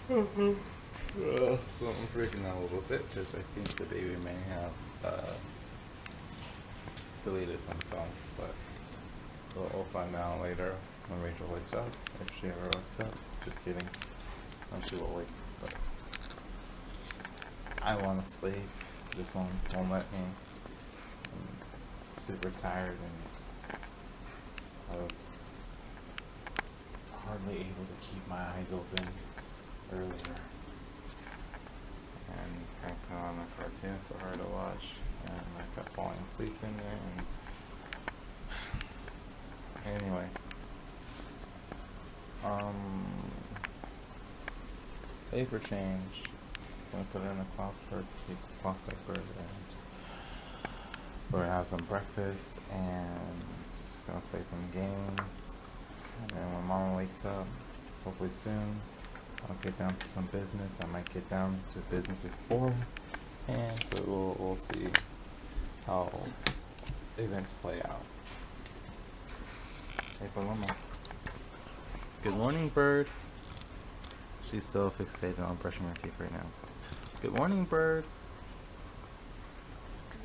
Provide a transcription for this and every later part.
So I'm freaking out a little bit because I think the baby may have deleted some stuff, but we'll find out later when Rachel wakes up, if she ever wakes up. Just kidding. She will wake, but I want to sleep. This one won't let me. I'm super tired and I was hardly able to keep my eyes open earlier. And I put on a cartoon for her to watch, and I kept falling asleep in there. And anyway, day for change. Gonna put her in a cloth diaper, and we're gonna have some breakfast, and gonna play some games. And then when Mama wakes up, hopefully soon, I'll get down to some business. I might get down to business before, and so we'll see how events play out. Hey, Paloma. Good morning, bird. She's so fixated on brushing her teeth right now. Good morning, bird.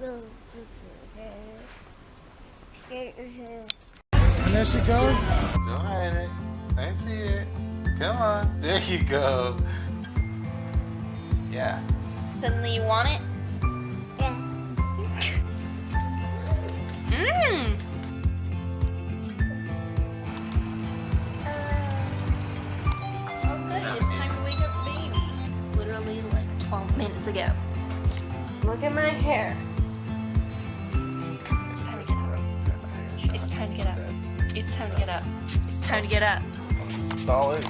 And there she goes. Doing it. I see it. Come on. There you go. Yeah. Suddenly you want it? Yeah. Mmm. Oh good, it's time to wake up the baby. Literally like 12 minutes ago. Look at my hair. It's time to get up. It's time to get up. It's time to get up. It's time to get up. Stall it.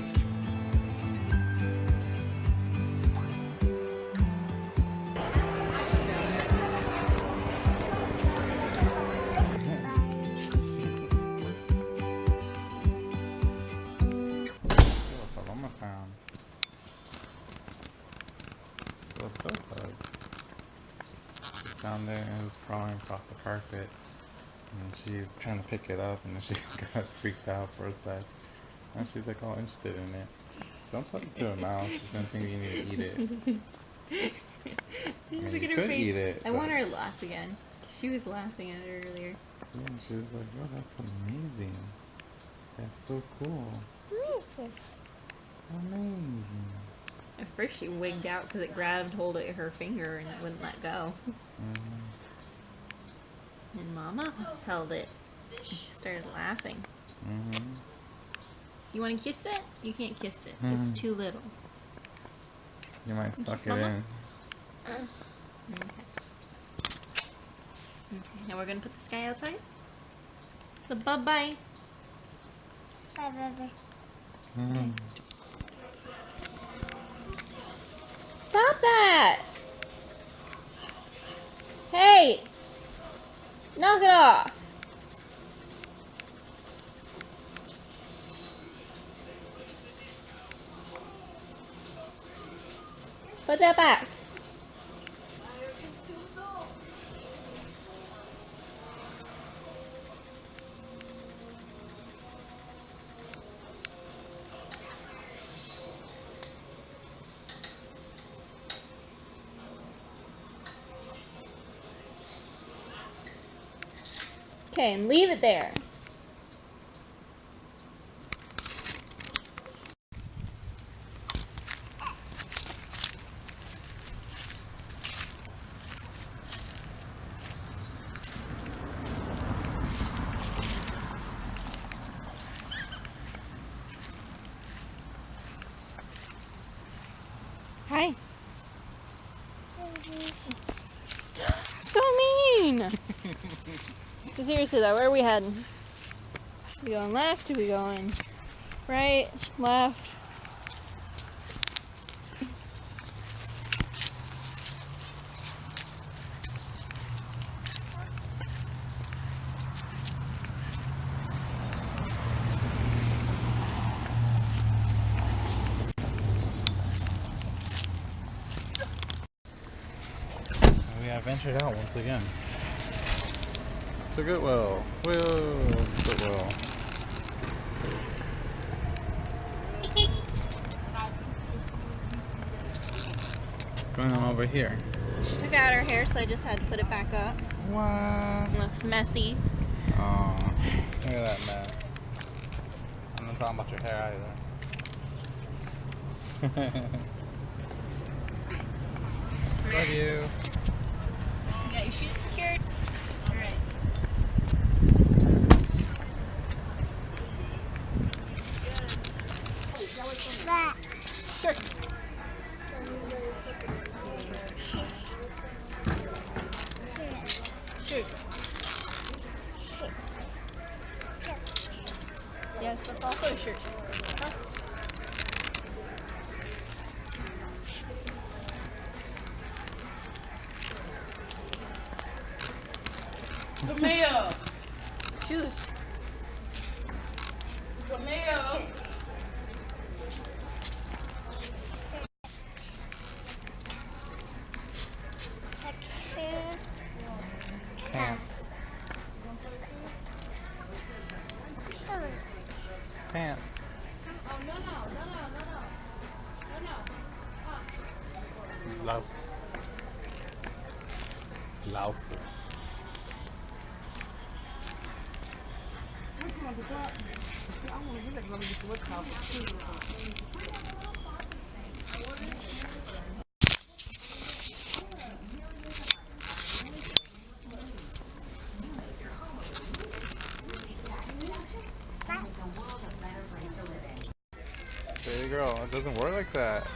Down there and it was crawling across the carpet, and she was trying to pick it up, and then she got freaked out for a sec, and she's like all interested in it. Don't put it to her mouth, she's gonna think you need to eat it. I mean, Look you at her could face. eat it. I want her to laugh again. She was laughing at it earlier. Yeah, she was like, oh, that's amazing. That's so cool. Amazing. At first she wigged out because it grabbed hold of her finger and it wouldn't let go. Mm-hmm. And Mama held it. And she started laughing. Mm-hmm. You want to kiss it? You can't kiss it. Mm. It's too little. You might Kiss suck it Mama? in. Okay. Now we're going to put this guy outside. So bye-bye. Bye. Mm-hmm. Stop that! Hey! Knock it off! Put that back. Okay, and leave it there. Hi. So mean! So seriously though, where are we heading? Are we going left? Are we going right? Left? We have ventured out once again. To Goodwill. Whoa, Goodwill. going on over here? She took out her hair, so I just had to put it back up. What? It looks messy. Oh, look at that mess. I'm not talking about your hair either. Love you. You got your shoes secured? Alright. Sure. Sure. Yes, that's also a shirt. Huh? Camille! Shoes. Camille! Pants. Pants. Blouse. Blouses. Baby girl, it doesn't work like that.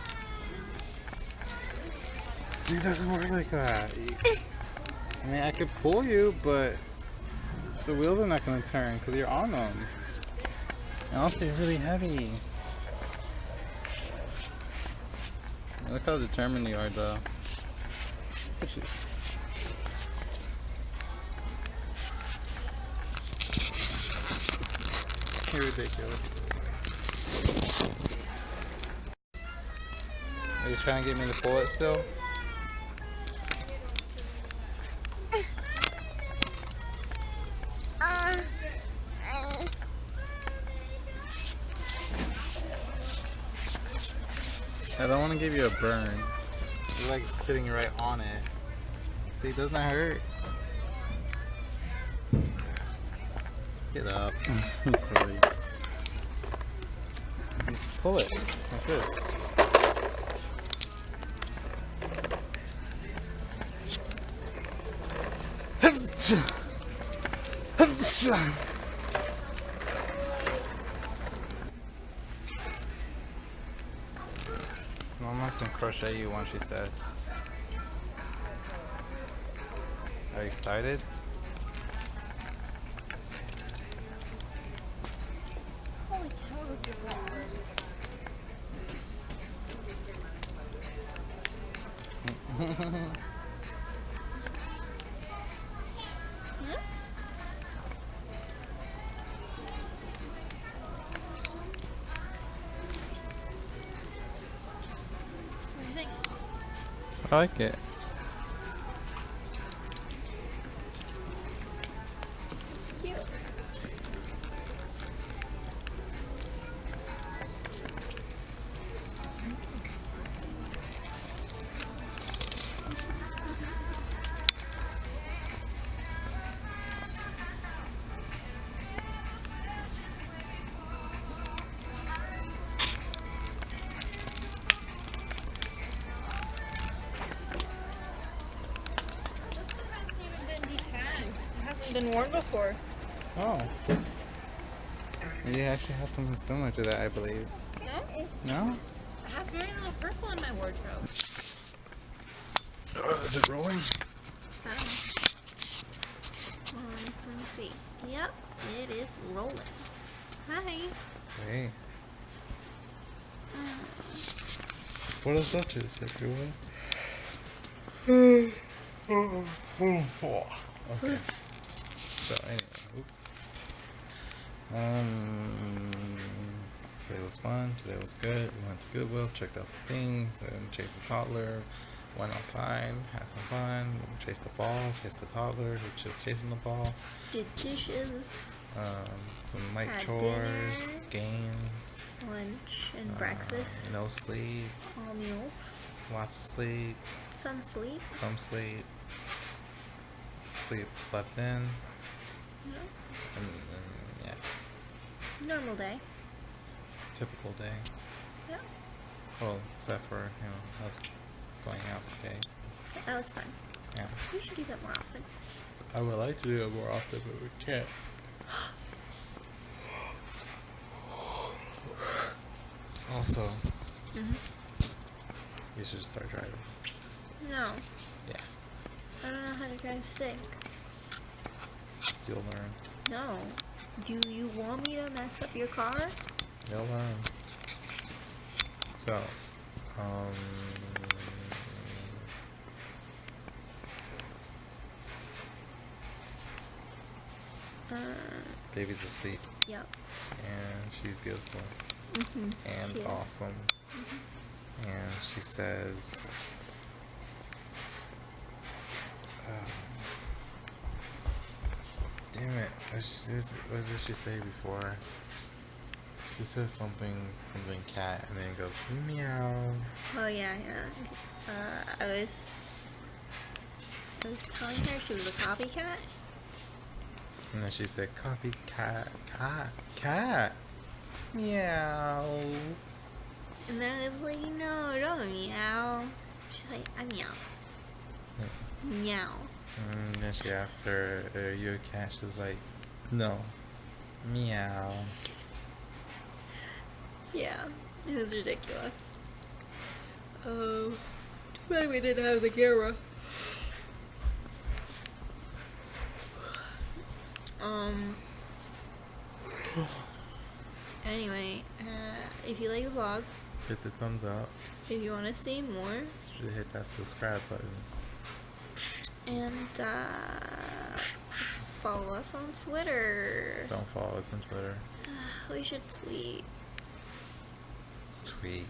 It doesn't work like that. I mean, I could pull you, but the wheels are not going to turn because you're on them. And also, you're really heavy. Look how determined you are, though. Look at you. You're ridiculous. Are you trying to get me to pull it still? I don't want to give you a burn. You're like sitting right on it. See, doesn't that hurt? Get up. I'm sorry. Just pull it like this. Mama can crochet you when she says. Are you excited? Holy cow, this is long. What do you think? I like it. Cute. Been worn before. Oh. You actually have something similar to that, I believe. No? No? I have very little purple in my wardrobe. Is it rolling? Let me see. Yep, it is rolling. Hi. Hey. What is Duchess, everyone? Okay. So anyway, today was fun. Today was good. We went to Goodwill, checked out some things, and chased the toddler. Went outside, had some fun. Chased the ball, chased the toddler, who was chasing the ball. Did dishes, Some light Had chores, dinner. games, lunch, and breakfast. no sleep. All meals. Lots of sleep. Some sleep. Some sleep. Slept in. Yeah. And yeah. Normal day. Typical day. Yeah. Well, except for, us going out today. That was fun. Yeah. We should do that more often. I would like to do it more often, but we can't. Also, you should start driving. No. Yeah. I don't know how to drive stick. You'll learn. No. Do you want me to mess up your car? You'll learn. So, baby's asleep, Yep. and she's beautiful and She is. awesome. And she says, damn it, what did she say before? She says something cat, and then it goes meow. Oh yeah. I was telling her she was a copycat. And then she said copycat, cat, meow. And then I was like, no, don't meow. She's like, I meow. Meow. And then she asked her, are you a cat? She's like, no, meow. Yeah, it was ridiculous. Oh, too bad we didn't have the camera. Anyway, if you like the vlog, Hit the thumbs up. if you want to see more, Should hit that subscribe button. and follow us on Twitter. Don't follow us on Twitter. We should tweet. Tweet.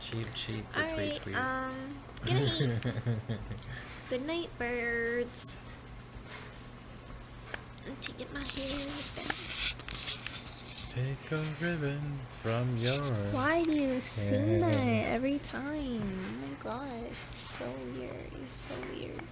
Cheap for Alright, tweet. good night. Good night, birds. To get my hair back. Take a ribbon from your... Why do you sing hair. that every time? Oh my gosh, so weird. You're so weird.